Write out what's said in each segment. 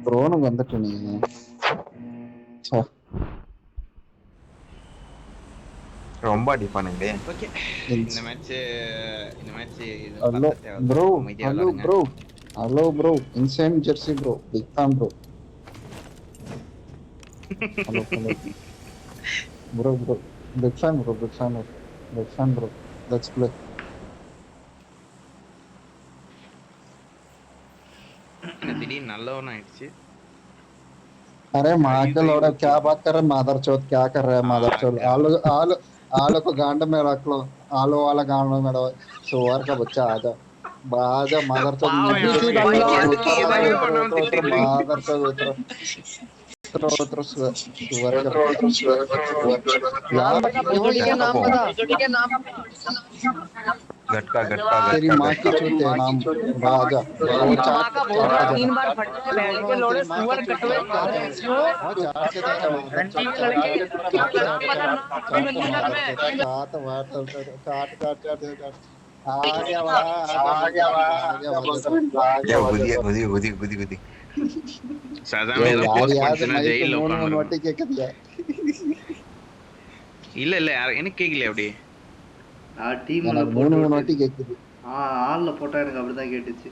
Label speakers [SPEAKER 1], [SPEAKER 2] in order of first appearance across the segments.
[SPEAKER 1] ப்ரோனுக்கு வந்துட்டு நீ
[SPEAKER 2] ரொம்ப அடிப்பானுங்களே.
[SPEAKER 3] ஓகே, இந்த மேட்ச் இது
[SPEAKER 1] ஹலோ
[SPEAKER 3] பத்த தேவையில்ல,
[SPEAKER 1] ப்ரோ,
[SPEAKER 3] அமைதியா
[SPEAKER 1] ஹலோ
[SPEAKER 3] விளையாடுங்க.
[SPEAKER 1] ப்ரோ, ஹலோ ப்ரோ, இன்சேம் jersey bro, big fan bro. Hello hello bro bro, big fan bro, big fan bro, big fan bro. Let's play.
[SPEAKER 3] என்ன திடீர்னு நல்லவன் ஆயிடுச்சு.
[SPEAKER 1] अरे
[SPEAKER 3] कलयुग
[SPEAKER 1] मार्गल और
[SPEAKER 3] युग
[SPEAKER 1] क्या बात कर रहे मादर चौथ, क्या कर रहे हैं मादर चौथ?
[SPEAKER 3] आकर
[SPEAKER 1] आलू आलू आलू को गांड में रख लो, आलू वाला गांड में रखो। सुअर का बच्चा आजा, आजा मादर चौथ।
[SPEAKER 3] பாவம்
[SPEAKER 1] नीचे
[SPEAKER 3] அவன்
[SPEAKER 1] डालो,
[SPEAKER 3] படிக்கிறதுக்கு
[SPEAKER 1] उतर उतर
[SPEAKER 3] எதுவுமே
[SPEAKER 1] उतर
[SPEAKER 3] பண்ணாம
[SPEAKER 1] उतर उतर
[SPEAKER 3] திட்டிட்டு இருக்கு.
[SPEAKER 1] मादर चौथ उतर उतर उतर सुअर का बच्चा। यार क्यों ये
[SPEAKER 2] गटका
[SPEAKER 1] नाम
[SPEAKER 2] पो,
[SPEAKER 1] बता?
[SPEAKER 2] गटका गटका
[SPEAKER 1] तेरी
[SPEAKER 2] गटका
[SPEAKER 1] माँ की
[SPEAKER 2] गटका।
[SPEAKER 1] चूत है नाम। राजा वो
[SPEAKER 4] माँ
[SPEAKER 1] चाट
[SPEAKER 4] का बोल
[SPEAKER 1] चाट
[SPEAKER 4] रहा
[SPEAKER 1] के
[SPEAKER 4] हूँ,
[SPEAKER 1] जरा
[SPEAKER 4] 3 बार फट गए
[SPEAKER 1] नो
[SPEAKER 4] बैठ
[SPEAKER 1] नो
[SPEAKER 4] के
[SPEAKER 1] तेरी
[SPEAKER 4] लोड़े
[SPEAKER 1] माँ का
[SPEAKER 4] सुअर
[SPEAKER 1] चूत
[SPEAKER 4] कटवे
[SPEAKER 1] चाट के
[SPEAKER 4] मारे
[SPEAKER 1] जरा
[SPEAKER 4] क्यों?
[SPEAKER 1] वो चाट के जरा मादर
[SPEAKER 4] रंटी
[SPEAKER 1] चौथ
[SPEAKER 4] के
[SPEAKER 1] चाट
[SPEAKER 4] लड़के
[SPEAKER 1] चाट
[SPEAKER 4] नाम
[SPEAKER 1] चाट
[SPEAKER 4] बता,
[SPEAKER 1] चाट
[SPEAKER 4] नाम अभी
[SPEAKER 1] चाट
[SPEAKER 4] बंदी कर
[SPEAKER 1] मादर
[SPEAKER 4] में।
[SPEAKER 1] चौथ चाट मादर चौथ चाट चाट चाट चाट आ गया वाह आ गया मादर चौथ।
[SPEAKER 2] यो गुदी गुदी गुदी गुदी गुदी।
[SPEAKER 3] சதாம்
[SPEAKER 1] யோ
[SPEAKER 3] ஏதோ
[SPEAKER 1] யார்
[SPEAKER 3] போஸ்ட்
[SPEAKER 1] யாரு
[SPEAKER 3] பண்ணுச்சுன்னா
[SPEAKER 1] மைக்கு
[SPEAKER 3] ஜெயில
[SPEAKER 1] மூணு மூணு
[SPEAKER 3] உட்காந்துருக்கும்.
[SPEAKER 1] வாட்டி கேக்குதியா?
[SPEAKER 3] இல்ல இல்ல எனக்கு கேட்கல அப்படி.
[SPEAKER 5] டீம்ல
[SPEAKER 1] எனக்கு மூணு
[SPEAKER 5] போட்டு
[SPEAKER 1] மூணு
[SPEAKER 5] விட்டு
[SPEAKER 1] வாட்டி கேக்குது.
[SPEAKER 5] ஆள்ல போட்டா எனக்கு அப்படிதான் கேட்டுச்சு.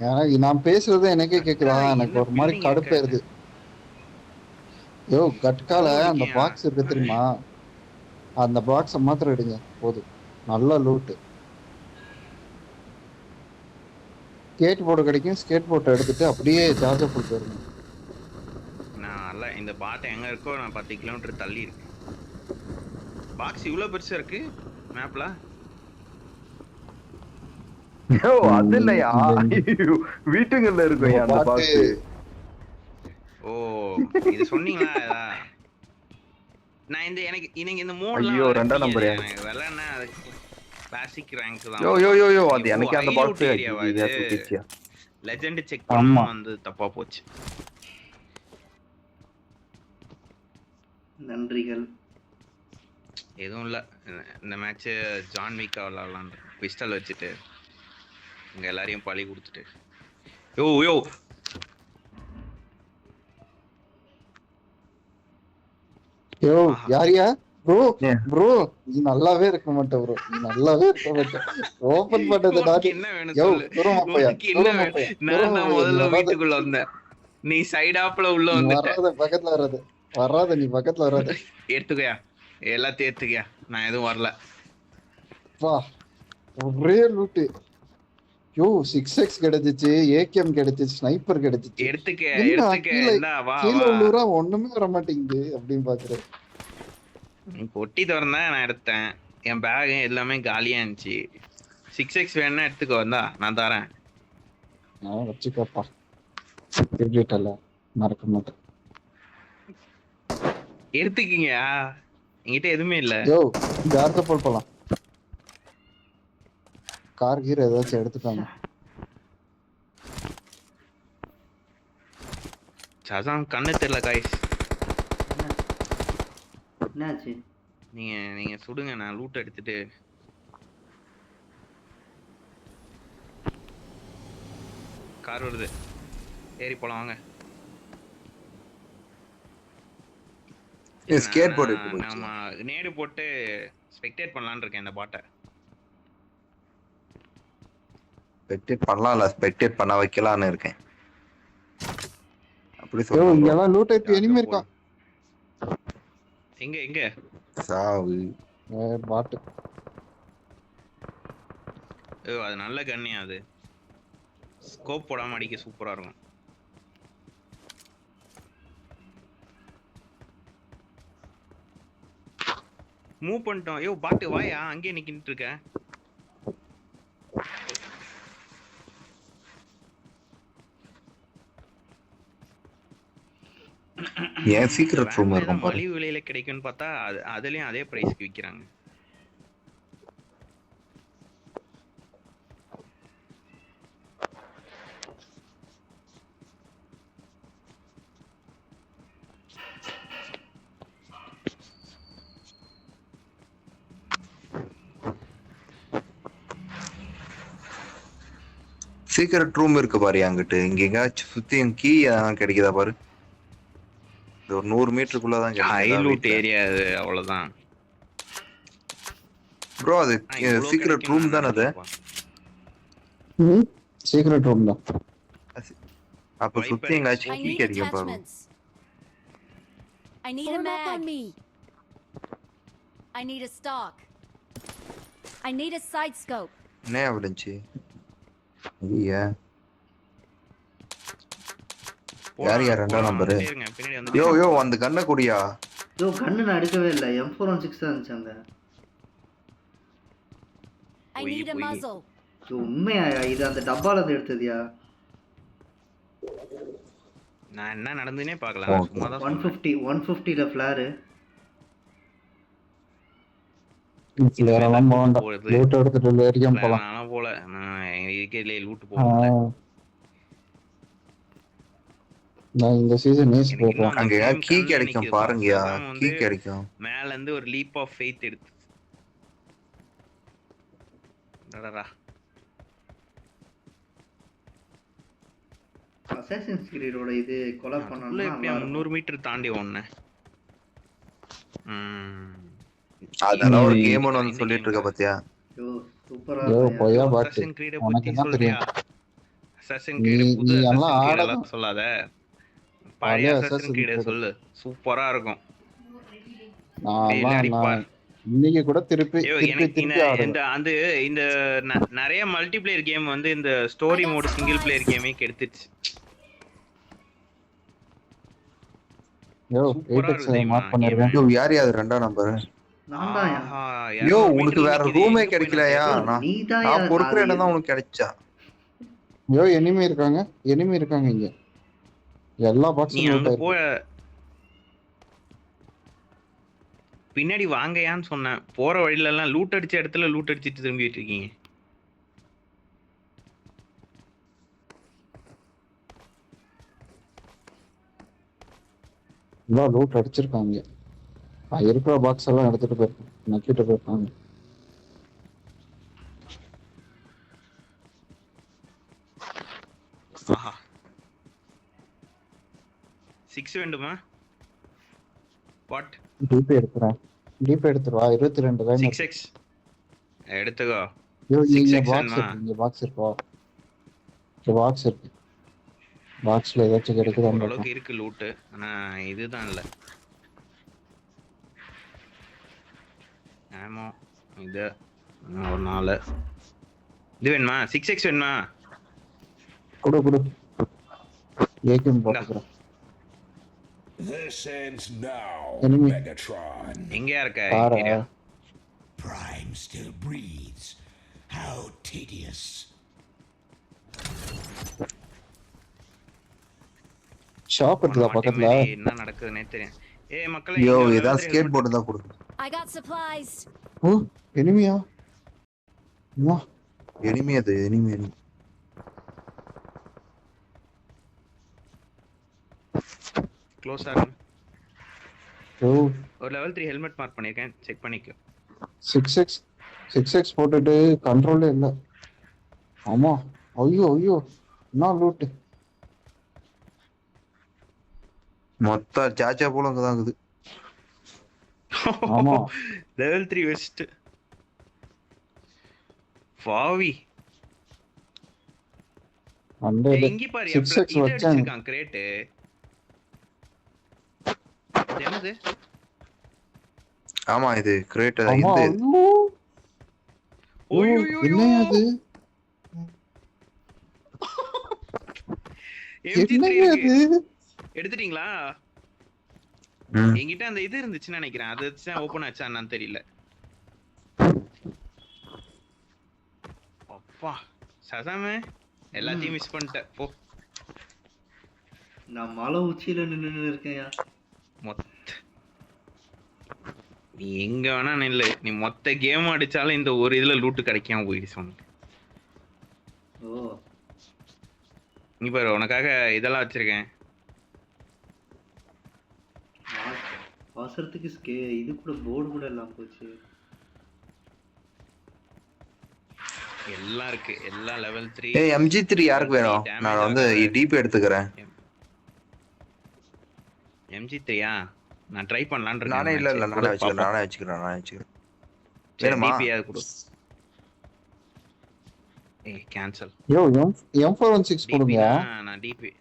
[SPEAKER 1] எனக்கு நான் பேசுறது எனக்கே
[SPEAKER 3] கட்கா
[SPEAKER 1] கேக்குதா? எனக்கு
[SPEAKER 3] என்ன
[SPEAKER 1] ஒரு மாதிரி
[SPEAKER 3] பில்டிங் இருக்காங்க.
[SPEAKER 1] கடுப்பேறுது. யோ கட்கால
[SPEAKER 3] ரூம்
[SPEAKER 1] அந்த
[SPEAKER 3] அடிக்கியா?
[SPEAKER 1] பாக்ஸ் இருக்கு தெரியுமா? அந்த பாக்ஸ மாத்திரம் எடுங்க போதும். நல்ல லூட்டு. ஸ்கேட் போர்டு கிடைக்கும், ஸ்கேட் போர்டு எடுத்துட்டு அப்படியே சார்ஜர் போட்டு போயிருங்க.
[SPEAKER 3] நான் அல்ல இந்த பாட்டை எங்க இருக்கோ நான் 10 கிலோமீட்டர் தள்ளி இருக்கு. பாக்ஸ் இவ்வளவு பெருசா இருக்கு மேப்ல.
[SPEAKER 2] யோ அது இல்லையா, வீட்டுங்கள்ல
[SPEAKER 1] நம்ம
[SPEAKER 2] இருக்கும் அந்த
[SPEAKER 1] பாட்டு
[SPEAKER 2] பாக்ஸ்.
[SPEAKER 3] ஓ, இது சொன்னீங்களா? நான் எனக்கு இந்த மோட்லாம்
[SPEAKER 2] ஐயோ
[SPEAKER 3] விளையாட
[SPEAKER 2] 2ஆம்
[SPEAKER 3] பிடிக்காது.
[SPEAKER 2] நம்பர்.
[SPEAKER 3] எனக்கு விளையாடுனா அதுக்கு கிளாசிக் ரேங்க் தான்
[SPEAKER 2] யோ யோ
[SPEAKER 3] வரும்.
[SPEAKER 2] யோ யோ
[SPEAKER 3] நீ
[SPEAKER 2] அது
[SPEAKER 3] ஓ
[SPEAKER 2] எனக்கு அந்த
[SPEAKER 3] ஹைலூட்
[SPEAKER 2] பாக்ஸ்
[SPEAKER 3] ஏரியாவா இது?
[SPEAKER 2] ஐயா சுத்திச்சியா.
[SPEAKER 3] லெஜெண்ட் செக்
[SPEAKER 1] ஆமா.
[SPEAKER 3] பண்ணாம வந்து தப்பா போச்சு.
[SPEAKER 5] நன்றிகள்.
[SPEAKER 3] எதுவும் இல்ல, இந்த மேட்ச் ஜான் வீக்கா விளையாடலாம் பிஸ்டல் வச்சுட்டு இங்க எல்லாரையும் பழி கொடுத்துட்டு. யோ யோ
[SPEAKER 1] யோ
[SPEAKER 3] ஆஹா,
[SPEAKER 1] யாரியா ப்ரோ?
[SPEAKER 2] ஏன்
[SPEAKER 1] ப்ரோ நீ நல்லாவே இருக்க மாட்ட ப்ரோ, நீ நல்லாவே இருக்க மாட்ட. ஓபன் பண்ணது
[SPEAKER 3] உனக்கு
[SPEAKER 1] நானு.
[SPEAKER 3] என்ன வேணும்
[SPEAKER 1] யோ
[SPEAKER 3] சொல்லு.
[SPEAKER 1] தூரமா போயா,
[SPEAKER 3] உனக்கு என்ன
[SPEAKER 1] தூரமா
[SPEAKER 3] வேணும்?
[SPEAKER 1] போயா,
[SPEAKER 3] நான்
[SPEAKER 1] தூரமா
[SPEAKER 3] தான்
[SPEAKER 1] போயா. நீ
[SPEAKER 3] முதல்ல
[SPEAKER 1] வராத,
[SPEAKER 3] வீட்டுக்குள்ள வந்தேன், நீ சைடாப்ல உள்ள
[SPEAKER 1] நீ
[SPEAKER 3] வந்துட்ட.
[SPEAKER 1] வராத, பக்கத்துல வராத, வராத, நீ பக்கத்துல வராத.
[SPEAKER 3] எடுத்துக்கயா, எல்லாத்தையும் எடுத்துக்கயா, நான் எதுவும் வரல.
[SPEAKER 1] வா, ஒரே லூட்டு. யோ 6x கிடைச்சிச்சு, ஏகேஎம் கிடைச்சிச்சு, ஸ்னைப்பர் கிடைச்சிச்சு.
[SPEAKER 3] எடுத்துக்க
[SPEAKER 1] என்ன
[SPEAKER 3] எடுத்துக்க,
[SPEAKER 1] கீழே
[SPEAKER 3] இந்தா வா
[SPEAKER 1] கீழே
[SPEAKER 3] வா.
[SPEAKER 1] உள்ளூரா ஒண்ணுமே வர மாட்டேங்குது அப்படின்னு பாக்குறேன்.
[SPEAKER 3] பொட்டி திறந்தேன், நான் எடுத்தேன். என் பேக் எல்லாமே காலியா இருந்துச்சு. 6x வேணும்னா எடுத்துக்கோ, வந்தா நான் தரேன்.
[SPEAKER 1] நான் வச்சுக்கப்பா, திருடிட்டல, மறக்க மாட்டேன்.
[SPEAKER 3] எடுத்துக்கிங்கயா, என்கிட்ட எதுவுமே இல்ல.
[SPEAKER 1] யோ ஜார்ஜ போலாம், கார் கீர் ஏதாச்சும் எடுத்துக்காங்க.
[SPEAKER 3] சசாம் கண்ணு தெரியல காய்ஸ்.
[SPEAKER 5] என்னாச்சு?
[SPEAKER 3] நீங்க சுடுங்க, நான் லூட் எடுத்துட்டு. கார் வருது, ஏறி போலாம் வாங்க.
[SPEAKER 2] ஸ்கேட் போர்டு எடுத்து போச்சு.
[SPEAKER 3] நம்ம நேடு போட்டு ஸ்பெக்டேட் பண்ணலான்னு இருக்கேன் இந்த பாட்டை.
[SPEAKER 2] ஸ்பெக்டேட் பண்ணலாம்ல, ஸ்பெக்டேட் பண்ண வைக்கலான்னு இருக்கேன். அப்படி
[SPEAKER 1] யோ
[SPEAKER 2] சொல்லணும் ப்ரோ.
[SPEAKER 1] இங்கெல்லாம் லூட் எடுத்து எனிமே இருக்கா?
[SPEAKER 3] எங்க எங்க
[SPEAKER 2] சாவு
[SPEAKER 1] பாட்டு.
[SPEAKER 3] அது நல்ல கண்ணியா, அது ஸ்கோப் போடாம அடிக்க சூப்பரா இருக்கும். மூவ் பண்ணிட்டோம். யோ பாட்டு வாயா, அங்கேயே நிக்கிட்டு இருக்க.
[SPEAKER 2] ஏன் சீக்ரெட் ரூம் இருக்கும் பாரு.
[SPEAKER 3] மலிவு விலையில கிடைக்கும்னு பார்த்தா அதுலயும் அதே பிரைஸ்க்கு விக்கிறாங்க.
[SPEAKER 2] சீக்கிரம் ரூம் இருக்கு பாரு அங்கிட்டு. இங்க எங்கேயாச்சும் சுத்தி கீ கிடைக்குதா பாரு. இது ஒரு 100 மீட்டருக்குள்ளதான்
[SPEAKER 3] ஹை
[SPEAKER 2] கிடைக்குதா
[SPEAKER 3] லூட்
[SPEAKER 2] வீட்டுல.
[SPEAKER 3] ஏரியா அது, அவ்வளவுதான்.
[SPEAKER 2] ப்ரோ அது
[SPEAKER 3] இவ்வளவு
[SPEAKER 2] சீக்கிரம்
[SPEAKER 3] கிடைக்கும்
[SPEAKER 2] ரூம் தானே அது?
[SPEAKER 1] சீக்ரெட் ரூம் தான்.
[SPEAKER 2] அப்ப சுத்தி எங்கேயாச்சும்
[SPEAKER 4] I
[SPEAKER 2] கீ
[SPEAKER 4] need
[SPEAKER 2] கிடைக்கும் பாரு.
[SPEAKER 4] attachments. I need a mag. On me. I need a stock. I need a side scope.
[SPEAKER 2] என்ன விழுந்துச்சு? ஐயா யார் யார் ரெண்டாம் நம்பரு? யோ யோ அந்த கண்ணை குடியா.
[SPEAKER 5] யோ கண்ணு நான் எடுக்கவே இல்லை, M416 தான் இருந்துச்சு அங்க.
[SPEAKER 4] I need a muzzle.
[SPEAKER 5] யோ உண்மையா இது அந்த டப்பால இருந்து எடுத்ததியா?
[SPEAKER 3] நான் என்ன நடந்துனே பார்க்கலாம். சும்மா தான்
[SPEAKER 5] 150ல ஃபிளார்.
[SPEAKER 1] எல்லாம் போகண்டா. லூட் எடுத்துட்டு வரைக்கும் போலாம்.
[SPEAKER 3] நான் போல நான் இருக்கேல லூட் போறேன்.
[SPEAKER 1] நான் இந்த சீசன் நேஸ் போறேன்.
[SPEAKER 2] அங்க கீ கிடைக்கும் பாருங்கயா. கீ கிடைக்கும்.
[SPEAKER 3] மேல இருந்து ஒரு லீப் ஆஃப் ஃபெய்த் எடுத்து. டடடா.
[SPEAKER 5] அசாசின்ஸ் கிரீடோட இது கொலை பண்ணனும்னா
[SPEAKER 3] எப்படியா 300 மீட்டர் தாண்டி ஓடுனே.
[SPEAKER 2] அதெல்லாம் ஒரு கேம்னு வந்து சொல்லிட்டு இருக்க பாத்தியா?
[SPEAKER 5] யோ சூப்பரா
[SPEAKER 1] யோ போயா பாத்து.
[SPEAKER 3] அசாசின் கிரீட
[SPEAKER 1] உனக்கு
[SPEAKER 3] பத்தி
[SPEAKER 1] என்ன தெரியும்?
[SPEAKER 3] சொல்றியா? அசாசின் கிரீட புது
[SPEAKER 1] எல்லாம்
[SPEAKER 3] அசாசின்
[SPEAKER 1] ஆடலாம்
[SPEAKER 3] கிரீட சொல்லாத. பழைய அசாசின் கிரீட சொல்லு. சூப்பரா இருக்கும்.
[SPEAKER 1] நான் இன்னைக்கு கூட திருப்பி
[SPEAKER 3] இந்த அந்த இந்த நிறைய மல்டிப்ளேயர் கேம் வந்து இந்த ஸ்டோரி மோட் சிங்கிள் பிளேயர் கேமே கெடுத்துச்சு.
[SPEAKER 1] யோ 8x மார்க் பண்ணிருக்கேன்.
[SPEAKER 2] யோ யார் யார் ரெண்டாம் நம்பர்?
[SPEAKER 5] நான்தான்.
[SPEAKER 2] யோ உனக்கு வேற ரூமே கிடைக்கலையா? நான் பொறுக்குற இடம் தான் உனக்கு கிடைச்சா?
[SPEAKER 1] யோ எனிமி இருக்காங்க இங்க. எல்லா பாக்ஸும்
[SPEAKER 3] அங்க போ. பின்னாடி வாங்கயான்னு சொன்னேன். போற வழியில எல்லாம் லூட் அடிச்ச இடத்துல லூட் அடிச்சிட்டு திரும்பிட்டு இருக்கீங்க.
[SPEAKER 1] எல்லாம் லூட் அடிச்சிருக்காங்க. இருக்கிற பாக்ஸ் எல்லாம் எடுத்துட்டு போயிருக்காங்க. நக்கிட்டு போயிருக்காங்க.
[SPEAKER 3] ஆஹா 6 வேண்டுமா? வாட்?
[SPEAKER 1] டிபி எடுத்துறா. 22 லைன்
[SPEAKER 3] 6x எடுத்துக்கோ.
[SPEAKER 1] யோ இங்க பாக்ஸ் இருக்கா? இங்க பாக்ஸ் இருக்கு. பாக்ஸ்ல ஏதாச்சும் கிடைக்குதா?
[SPEAKER 3] அளவுக்கு இருக்கு லூட். ஆனா இதுதான் இல்ல. ஆமா இது ஒரு 4 இது வேணுமா? 6x வேணுமா?
[SPEAKER 1] குடு ஏகேம் போட்டுறேன்.
[SPEAKER 6] This ends now,
[SPEAKER 1] Enemy.
[SPEAKER 6] Megatron.
[SPEAKER 3] எங்க இருக்க?
[SPEAKER 1] பாரு.
[SPEAKER 6] Prime still breathes. How tedious.
[SPEAKER 1] Shop இருக்குதா பக்கத்துல?
[SPEAKER 3] என்ன நடக்குதுன்னே தெரியும். ஏய் மக்களே,
[SPEAKER 2] யோ ஏதாவது ஸ்கேட் போர்டு தான் கொடு.
[SPEAKER 4] I got supplies.
[SPEAKER 1] ஓ எனிமியா? வா
[SPEAKER 2] எனிமி அது எனிமி.
[SPEAKER 3] க்ளோஸ் ஆகும்.
[SPEAKER 1] யோ
[SPEAKER 3] ஒரு லெவல் 3 ஹெல்மெட் மார்க் பண்ணிருக்கேன். செக் பண்ணிக்கோ.
[SPEAKER 1] 6x போட்டுட்டு கண்ட்ரோல்ல இல்ல. ஆமா ஐயோ என்ன லூட்.
[SPEAKER 2] மொத்த சாச்சா போல அங்க தான் இருக்குது.
[SPEAKER 1] ஆமா
[SPEAKER 3] லெவல் 3 வெஸ்ட். வாவி
[SPEAKER 1] அந்த
[SPEAKER 3] இங்க பாரு.
[SPEAKER 1] 6x
[SPEAKER 3] இது
[SPEAKER 1] வச்சான்.
[SPEAKER 3] அடிச்சிருக்கான் கிரேட். என்னது?
[SPEAKER 2] ஆமா இது கிரேட்.
[SPEAKER 1] ஆமா
[SPEAKER 2] இது
[SPEAKER 3] ஓய்யோ
[SPEAKER 1] என்ன அது?
[SPEAKER 3] MG3
[SPEAKER 1] என்ன
[SPEAKER 3] இருக்கு.
[SPEAKER 1] அது?
[SPEAKER 3] எடுத்துட்டீங்களா? என்கிட்ட அந்த இது இருந்துச்சுன்னு நினைக்கிறேன். அது வச்சு ஓபன் ஆச்சா என்னன்னு தெரியல. அப்பா சசாமே எல்லாத்தையும் மிஸ் பண்ணிட்டேன். போ.
[SPEAKER 5] நான் மலை உச்சியில நின்னு இருக்கேன்யா.
[SPEAKER 3] நீ எங்க வேணா நில்லு. நீ மொத்த கேம் அடிச்சாலும் இந்த ஒரு இதுல லூட் கிடைக்காம போயிடுச்சு உனக்கு.
[SPEAKER 5] ஓ
[SPEAKER 3] நீ பாரு உனக்காக இதெல்லாம் வச்சிருக்கேன்.
[SPEAKER 5] அவசரத்துக்கு இது கூட போர்டு கூட எல்லாம் போச்சு.
[SPEAKER 3] எல்லாம் இருக்கு, எல்லாம் லெவல் 3.
[SPEAKER 2] ஏய் MG3 யாருக்கு வேணும்? நான் வந்து டிபி எடுத்துக்கிறேன்.
[SPEAKER 3] MG3யா? நான் ட்ரை பண்ணலாம்னு இருக்கேன்.
[SPEAKER 2] நானே இல்ல நானே வச்சுக்கிறேன். வேணுமா?
[SPEAKER 3] டிபி அது கொடு. ஏய் கேன்சல்.
[SPEAKER 1] யோ M416 கொடுங்க.
[SPEAKER 3] நான் டிபி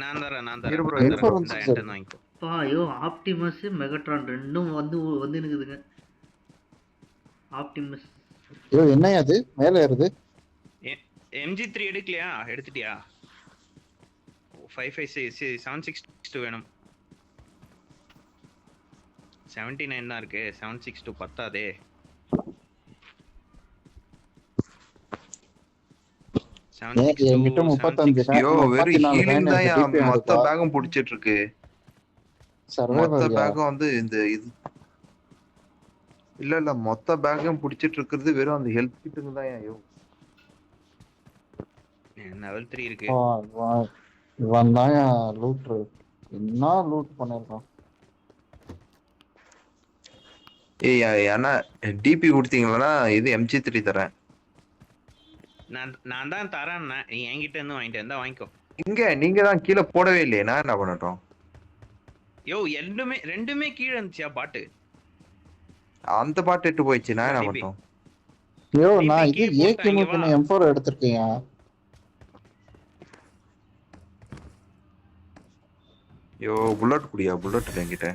[SPEAKER 3] நான் தரேன்.
[SPEAKER 2] இரு bro,
[SPEAKER 1] M416
[SPEAKER 3] வாங்கிக்கோ.
[SPEAKER 5] ஐயோ ஆப்டிமஸ் மெகட்ரான் ரெண்டும் வந்து இருக்குதுங்க. ஆப்டிமஸ்
[SPEAKER 1] யோ என்னையா அது மேல ஏறுது?
[SPEAKER 3] MG3 எடுக்கலையா? எடுத்துட்டியா? 762 வேணும். 79 தான் இருக்கு. 762 பத்தாதே.
[SPEAKER 1] என்கிட்ட 35
[SPEAKER 2] ஐயோ வெறும் ஹீலிங் தான் மொத்த பேக்கும் புடிச்சிட்டு இருக்கு. மொத்த பேக்கும் வந்து இந்த இது இல்ல மொத்த பேக்கும் புடிச்சிட்டு இருக்குது வெறும் அந்த ஹெல்த் கிட்டுங்க தான். ஐயோ
[SPEAKER 3] லெவல் 3 இருக்கு.
[SPEAKER 1] இவன் தான் லூட்ரு. என்ன லூட் பண்ணிருக்கான்.
[SPEAKER 2] ஏய் அண்ணா டிபி கொடுத்தீங்களா? இது MG3 தரேன்.
[SPEAKER 3] நான் தான் தரேன். நீ என்கிட்ட இருந்து வாங்கிட்டு இருந்தா வாங்கிக்கோ.
[SPEAKER 2] இங்க நீங்க தான் கீழே போடவே இல்லையே, நான் என்ன பண்ணட்டும்?
[SPEAKER 3] யோ ரெண்டுமே கீழே இருந்துச்சியா பாட்டு?
[SPEAKER 2] அந்த பாட்டு எட்டு போயிடுச்சு, நான் என்ன பண்ணட்டும்?
[SPEAKER 1] யோ நான் இது AK M4 எடுத்திருக்கேன்.
[SPEAKER 2] யோ புல்லட் குடியா? புல்லட் இல்லை என்கிட்ட,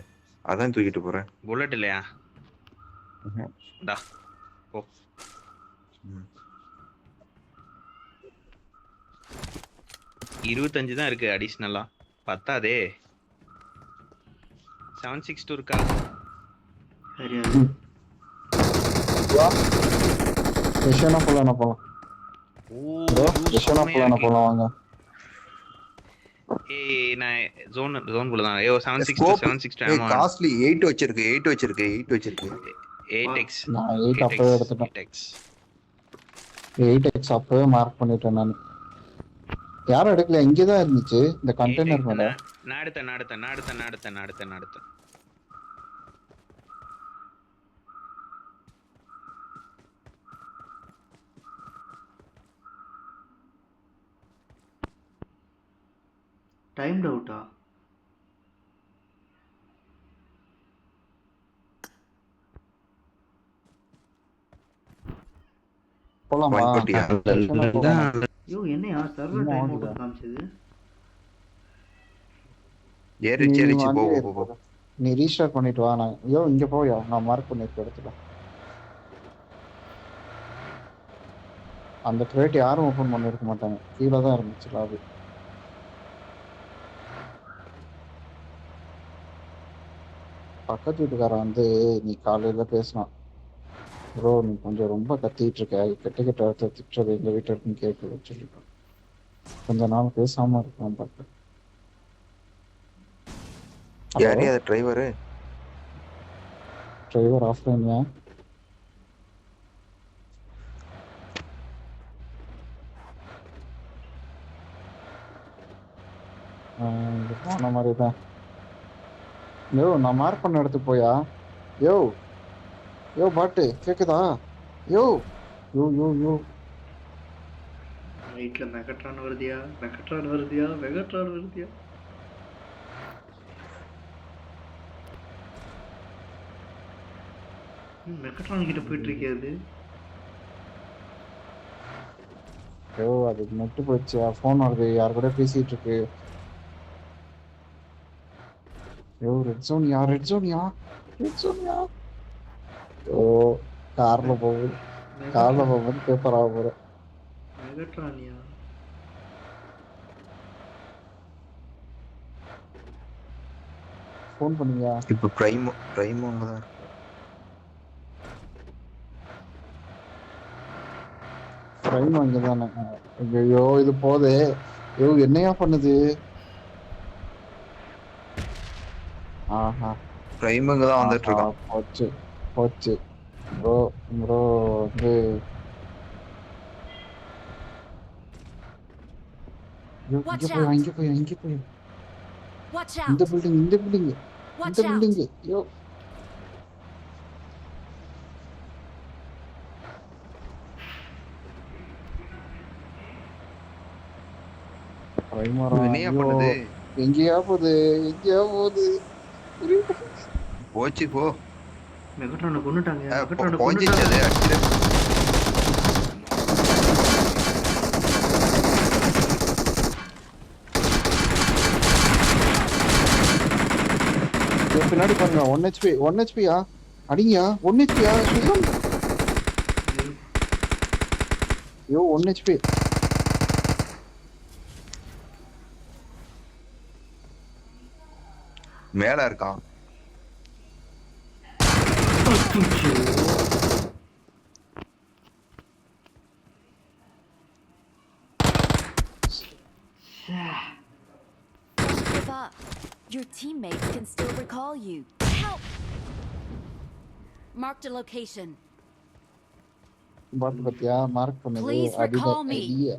[SPEAKER 2] அதான் தூக்கிட்டு போறேன்.
[SPEAKER 3] புல்லட் இல்லையா? டா போ. 25 தான் இருக்கு அடிஷனலா. பத்தாதே. 762 இருக்கா?
[SPEAKER 5] சரியாது.
[SPEAKER 1] விஷயம்னா போலாம்.
[SPEAKER 3] ஓ
[SPEAKER 1] போலாம் வாங்க.
[SPEAKER 3] ஏய் நான் ஜோன் குள்ள தான். ஐயோ 762
[SPEAKER 2] ஏய் காஸ்ட்லி 8 வச்சிருக்கு. 8x
[SPEAKER 1] நான் 8 அப்பவே எடுத்துட்டேன். 8x அப்பவே மார்க் பண்ணிட்டேன் நான். யாரும் எடுக்கல, இங்கே தான் இருந்துச்சு இந்த கண்டெய்னர் மேல.
[SPEAKER 3] நான் எடுத்தேன்.
[SPEAKER 5] டைம்ட் அவுட்டா?
[SPEAKER 1] போலாமா?
[SPEAKER 2] வாங்கிட்டியா?
[SPEAKER 5] ஐயோ என்னையா சர்வர் டைம் அவுட் காமிச்சது?
[SPEAKER 2] ஏறிச்சு போ.
[SPEAKER 1] நீ ரீஸ்டார்ட் பண்ணிட்டு வா. நான் இங்க போயா, நான் மார்க் பண்ணிருக்க இடத்துல. அந்த கிரேட் யாரும் ஓபன் பண்ணிருக்க மாட்டாங்க, கீழே தான் இருந்துச்சு லாபி. பக்கத்து வீட்டுக்காரன் வந்து நீ காலையில பேசினான், ப்ரோ நீ கொஞ்சம் ரொம்ப கத்திட்டு இருக்க, கெட்ட வார்த்தை திட்டுறது எங்க வீட்டுல இருக்குன்னு கேட்கல சொல்லிட்டு கொஞ்ச நாள் பேசாம இருக்கலாம் பார்க்க.
[SPEAKER 2] யாரையா டிரைவர்
[SPEAKER 1] ஆஃப்லைன்ல போன மாதிரி தான். யோ நான் மார்க் பண்ண இடத்துக்கு போயா? யோ பாட்டு கேக்குதா? யோ
[SPEAKER 5] ரைட்ல மெகட்ரான் வருதியா? மெகட்ரான் கிட்ட போயிட்டு இருக்கியாது.
[SPEAKER 1] யோ அது நெட்டு போச்சு, ஃபோன் வருது, யார் கூட பேசிட்டு இருக்கு. யோ ரெட் ஜோன்யா. யோ கார்ல போகுது பேப்பர் ஆக போற.
[SPEAKER 5] மெகட்ரானியா?
[SPEAKER 1] ஃபோன் பண்ணியா?
[SPEAKER 2] இப்ப பிரைம் அங்கதான் இருக்கு.
[SPEAKER 1] பிரைம் அங்கதானே? ஐயோ இது போதே. யோ என்னையா பண்ணுது? ஆஹா
[SPEAKER 2] பிரைம் அங்கதான் வந்துட்டு இருக்கான்.
[SPEAKER 1] போச்சு ப்ரோ வந்து இங்க போய்
[SPEAKER 4] Watch
[SPEAKER 1] இந்த
[SPEAKER 4] out!
[SPEAKER 1] Building
[SPEAKER 4] Watch out!
[SPEAKER 1] யோ வைமரம்
[SPEAKER 2] என்னையா
[SPEAKER 1] ஐயோ
[SPEAKER 2] பண்ணுது
[SPEAKER 1] எங்கேயா போகுது எங்கேயா போகுது
[SPEAKER 2] போச்சு போ
[SPEAKER 5] மெகட்ரானை கொண்டுட்டாங்க மெகட்ரானை
[SPEAKER 2] போஞ்சிச்சு
[SPEAKER 5] கொண்டுட்டாங்க
[SPEAKER 2] அது அடிச்சிரு
[SPEAKER 1] பின்னாடி பாருங்க 1 ஹெச்பியா அடிங்கயா 1 ஹெச்பியா சுகம் ஐயோ 1 ஹெச்பி
[SPEAKER 2] மேல இருக்கான்
[SPEAKER 4] Don't give up. Your teammates can still recall you. Help! Marked a location.
[SPEAKER 1] பாத்து பாத்தியா மார்க் பண்ணது
[SPEAKER 4] Please
[SPEAKER 1] அடியில
[SPEAKER 4] recall me.
[SPEAKER 1] அடிய